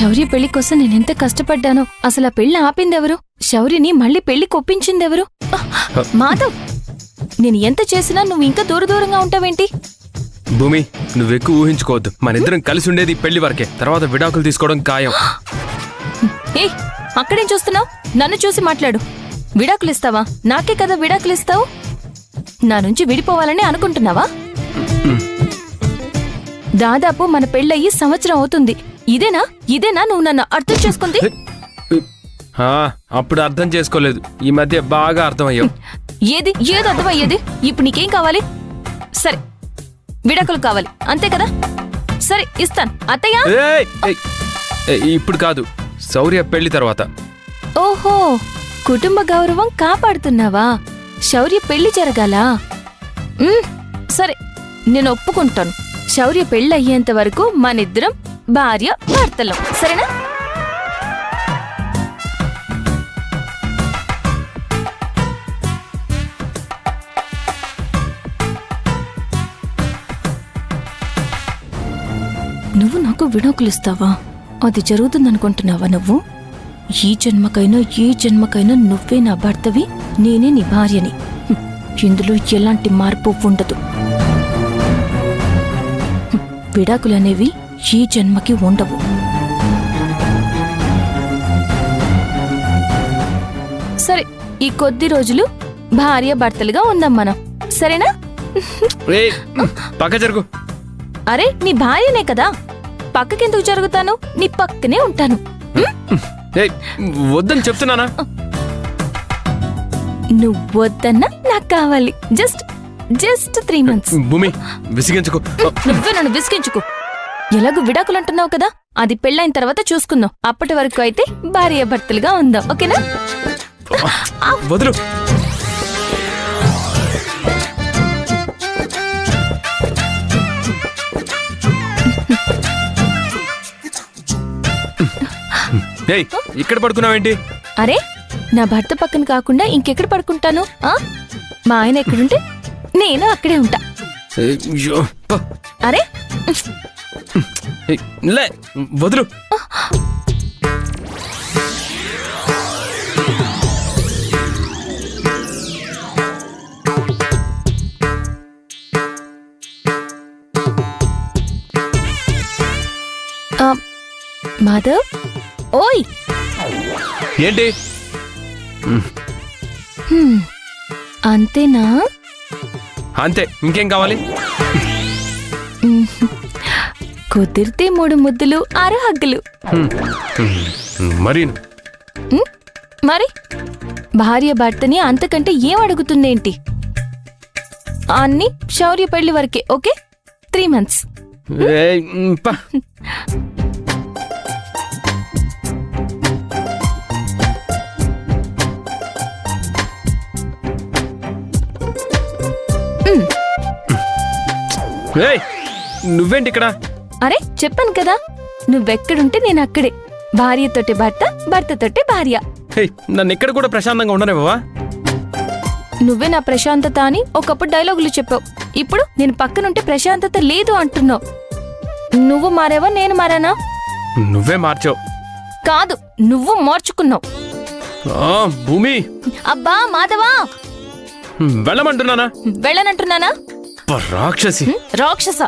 శౌర్య పెళ్లి కోసం నేనెంత కష్టపడ్డానో. అసలు ఆ పెళ్లి ఆపిందెవరు? శౌర్యని మళ్ళీ పెళ్లి కొప్పించిందెవరు? మాధవ్, నేను ఎంత చేసినా నువ్వు ఇంకా దూరంగా ఉంటావేంటి? భూమి, నువ్వెక్కువ ఊహించుకోవద్దు. మనిద్దరం కలిసి ఉండేది పెళ్లి వరకే. తర్వాత విడాకులు తీసుకోవడం ఖాయం. ఏ అక్కడేం చూస్తున్నావు? నన్ను చూసి మాట్లాడు. విడాకులిస్తావా? నాకే కదా విడాకులిస్తావు. నా నుంచి విడిపోవాలని అనుకుంటున్నావా? దాదాపు మన పెళ్ళయి సంవత్సరం అవుతుంది. ఇదేనా నువ్వు నన్ను అర్థం చేసుకుంది? అప్పుడు అర్థం చేసుకోలేదు, ఈ మధ్య బాగా అర్థమయ్యావు. ఏది అర్థమయ్యేది? ఇప్పుడు నీకేం కావాలి? సరే, విడాకులు కావాలి అంతే కదా? సరే ఇస్తాను. అత్తయ్య, ఇప్పుడు కాదు, శౌర్య పెళ్లి తర్వాత. ఓహో, కుటుంబ గౌరవం కాపాడుతున్నావా? శౌర్య పెళ్లి జరగాల? సరే, నేను ఒప్పుకుంటాను. శౌర్య పెళ్లి అయ్యేంత వరకు మనిద్దరం భార్య భర్తలం, సరేనా? నువ్వు నాకు విడాకులిస్తావా? అది జరుగుతుందనుకుంటున్నావా నువ్వు? ఈ జన్మకైనా నువ్వే నా భర్తవి, నేనే నీ భార్యని. ఇందులో ఎలాంటి మార్పు ఉండదు. విడాకులనేవి ఈ జన్మకి ఉండవు. సరే, ఈ కొద్ది రోజులు భార్య భర్తలుగా ఉందాం మనం, సరేనా? పక్క జరుగు. అరే, నీ భార్యనే కదా, పక్కకెందుకు జరుగుతాను? నీ పక్కనే ఉంటాను. వద్దని చెప్తున్నానా? నువ్వు వద్దన్నా నాకు కావాలి. Just 3 months. భూమి, విసిగించుకో. నువ్వే నన్ను విసిగించుకో. ఎలాగో విడాకులు అంటున్నావు కదా, అది పెళ్ళైన తర్వాత చూసుకుందాం. అప్పటి వరకు అయితే భార్య భర్తలుగా ఉందాం, ఓకేనా? వదులు. ఇక్కడ పడుకున్నావేంటి? అరే, నా భర్త పక్కన కాకుండా ఇంకెక్కడ పడుకుంటాను? మా ఆయన ఎక్కడుంటే నేను అక్కడే ఉంటా. అరే వదులు. మాధవ్, ఓయ్, ఏంటి? అంతేనా? అంతే, ఇంకేం కావాలి? కుదిరితే 3 ముద్దులు 6 హగ్గులు. మరి భార్య భర్తని అంతకంటే ఏం అడుగుతుందేంటి? అన్ని శౌర్య పెళ్లి వరకే, ఓకే? 3 months. నువ్వేంటి ఇక్కడ? అరే, చెప్పాను కదా, నువ్వెక్కడుంటే నేను అక్కడే. భార్యతోటి భర్త, భర్తతోటి భార్య. నన్ను ఇక్కడ కూడా ప్రశాంతంగా ఉండనివ్వవా? నువ్వే నా ప్రశాంతత అని ఒకప్పుడు డైలాగులు చెప్పావు. ఇప్పుడు నేను పక్కనుంటే ప్రశాంతత లేదు అంటున్నావు. నువ్వు మారావా, నేను మారానా? నువ్వే మార్చావు. కాదు, నువ్వు మార్చుకున్నావు. భూమి. అబ్బా మాధవా, వెళ్ళమంటున్నానా? వెళ్ళనంటున్నానా? రాక్షసి, రాక్షస.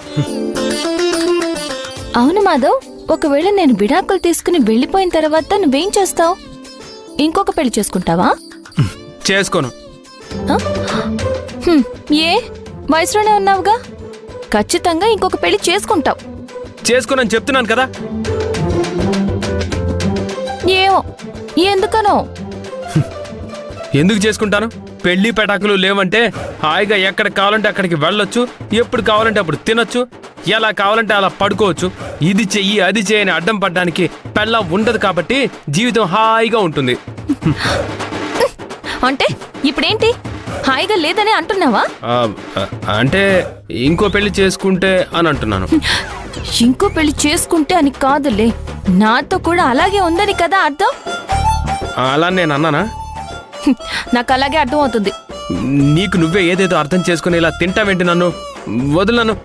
అవును మాధవ్, ఒకవేళ నేను విడాకులు తీసుకుని వెళ్ళిపోయిన తర్వాత నువ్వేం చేస్తావు? ఇంకొక పెళ్లి చేసుకుంటావా? చేసుకోను. ఏ, వయసులోనే ఉన్నావుగా, ఖచ్చితంగా ఇంకొక పెళ్లి చేసుకుంటావు. చేసుకోనని చెప్తున్నాను కదా. ఏమో, ఎందుకనో. ఎందుకు చేసుకుంటాను? పెళ్లి పెటాకులు లేవంటే హాయిగా ఎక్కడ కావాలంటే అక్కడికి వెళ్ళొచ్చు, ఎప్పుడు కావాలంటే అప్పుడు తినొచ్చు, ఎలా కావాలంటే అలా పడుకోవచ్చు. ఇది చెయ్యి అది చేయని అడ్డం పడ్డానికి పెళ్ళం ఉండదు కాబట్టి జీవితం హాయిగా ఉంటుంది. అంటే ఇప్పుడేంటి, హాయిగా లేదని అంటున్నావా? అంటే ఇంకో పెళ్లి చేసుకుంటే అని అంటున్నాను. ఇంకో పెళ్లి చేసుకుంటే అని కాదులే, నాతో కూడా అలాగే ఉందని కదా అర్థం. అలా నేను అన్నానా? నాకు అలాగే అర్థం అవుతుంది. నీకు నువ్వే ఏదేదో అర్థం చేసుకుని ఇలా తింటావేంటి? నన్ను వదులు. నన్ను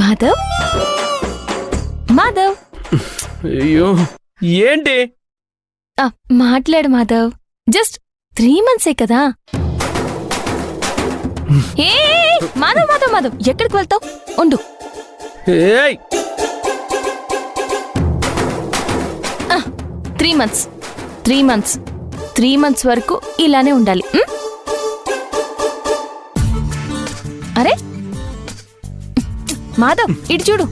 మాధవ్ మాధవ్ అయ్యో ఏంటి మాట్లాడు మాధవ్. జస్ట్ 3 months కదా. ఏ మాధవ్ మాధవ్ మాధవ్ ఎక్కడికి వెళ్తావు? ఉండు. ఏయ్ 3 months 3 months 3 months వరకు ఇలానే ఉండాలి. అరే మాధవ్ ఇటు చూడు.